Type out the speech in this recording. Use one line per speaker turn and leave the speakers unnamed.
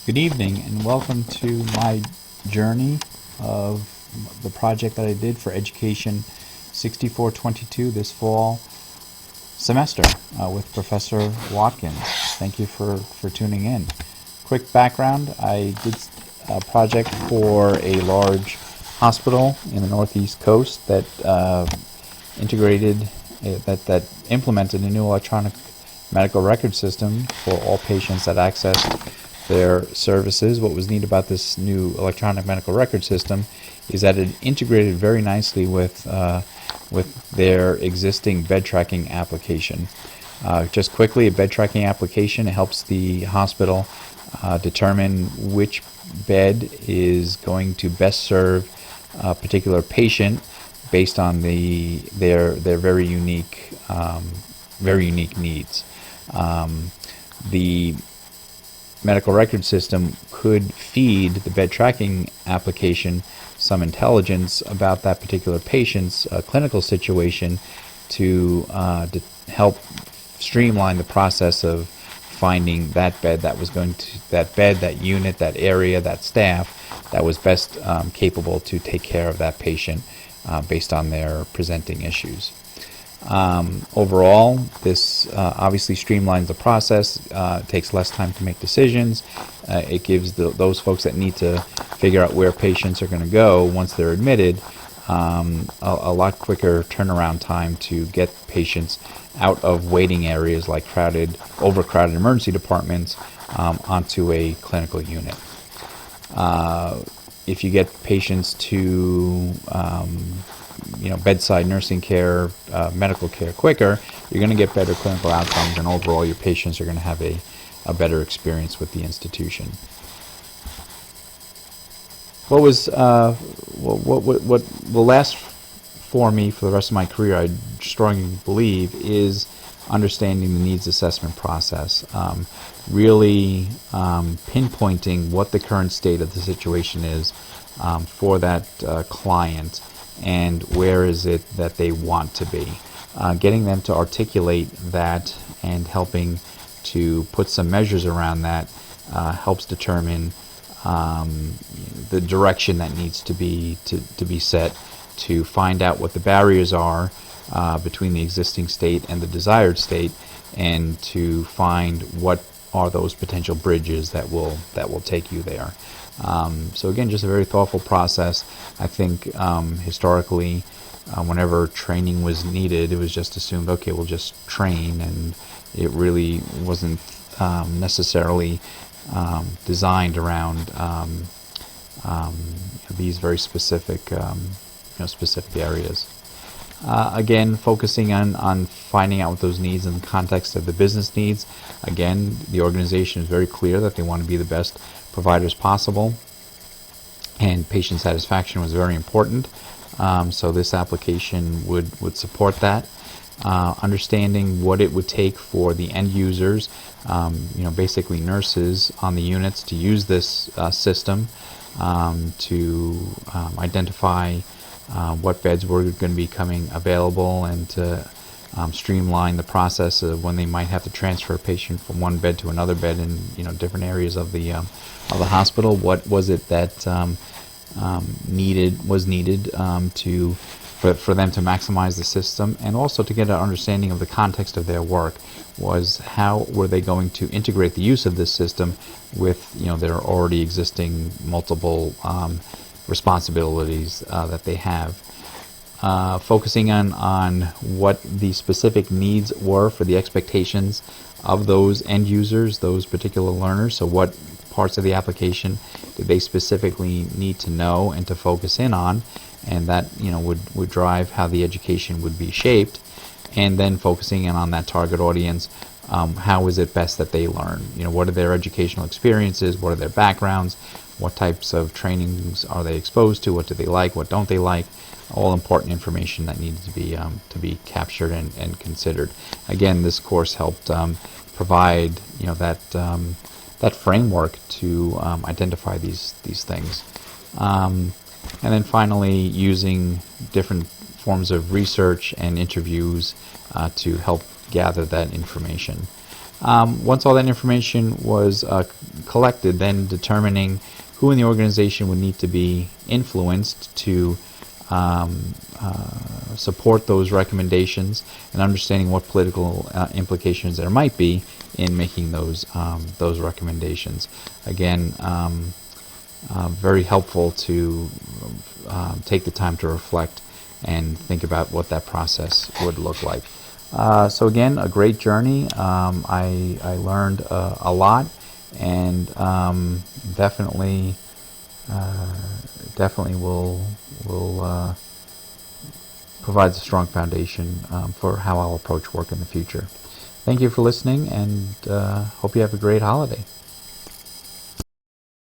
Good evening and welcome to my journey of the project that I did for Education 6422 this fall semester with Professor Watkins. Thank you for tuning in. Quick background, I did a project for a large hospital in the Northeast Coast that implemented a new electronic medical record system for all patients that accessed their services. What was neat about this new electronic medical record system is that it integrated very nicely with their existing bed tracking application. Just quickly, a bed tracking application helps the hospital determine which bed is going to best serve a particular patient based on their very unique needs. The medical record system could feed the bed tracking application some intelligence about that particular patient's clinical situation to help streamline the process of finding that bed that unit, that area, that staff that was best capable to take care of that patient based on their presenting issues. Overall, this obviously streamlines the process, takes less time to make decisions. It gives those folks that need to figure out where patients are going to go once they're admitted a lot quicker turnaround time to get patients out of waiting areas like overcrowded emergency departments onto a clinical unit. If you get patients to bedside nursing care, medical care quicker, you're going to get better clinical outcomes, and overall your patients are going to have a better experience with the institution. What will last for me for the rest of my career, I strongly believe, is understanding the needs assessment process. Really pinpointing what the current state of the situation is for that client and where is it that they want to be. Getting them to articulate that and helping to put some measures around that helps determine the direction that needs to be set to find out what the barriers are between the existing state and the desired state, and to find what are those potential bridges that will take you there. So again, just a very thoughtful process. I think historically, whenever training was needed, it was just assumed, okay, we'll just train, and it really wasn't necessarily designed around these very specific areas. Again, focusing on finding out what those needs in the context of the business needs. Again, the organization is very clear that they want to be the best providers possible, and patient satisfaction was very important. So this application would support that. Understanding what it would take for the end users, basically nurses on the units, to use this system to identify what beds were going to be coming available, and to streamline the process of when they might have to transfer a patient from one bed to another bed in different areas of the hospital. What was it that was needed for them to maximize the system, and also to get an understanding of the context of their work. Was how were they going to integrate the use of this system with their already existing multiple responsibilities that they have. Focusing on what the specific needs were for the expectations of those end users, those particular learners. So what parts of the application did they specifically need to know and to focus in on, and that would drive how the education would be shaped. And then focusing in on that target audience, how is it best that they learn? What are their educational experiences? What are their backgrounds? What types of trainings are they exposed to? What do they like? What don't they like? All important information that needs to be captured and considered. Again, this course helped provide that framework to identify these things. And then finally, using different forms of research and interviews to help gather that information. Once all that information was collected, then determining who in the organization would need to be influenced to support those recommendations, and understanding what political implications there might be in making those recommendations. Again, very helpful to take the time to reflect and think about what that process would look like. So again, a great journey. I learned a lot, and definitely will provides a strong foundation for how I'll approach work in the future. Thank you for listening, and hope you have a great holiday.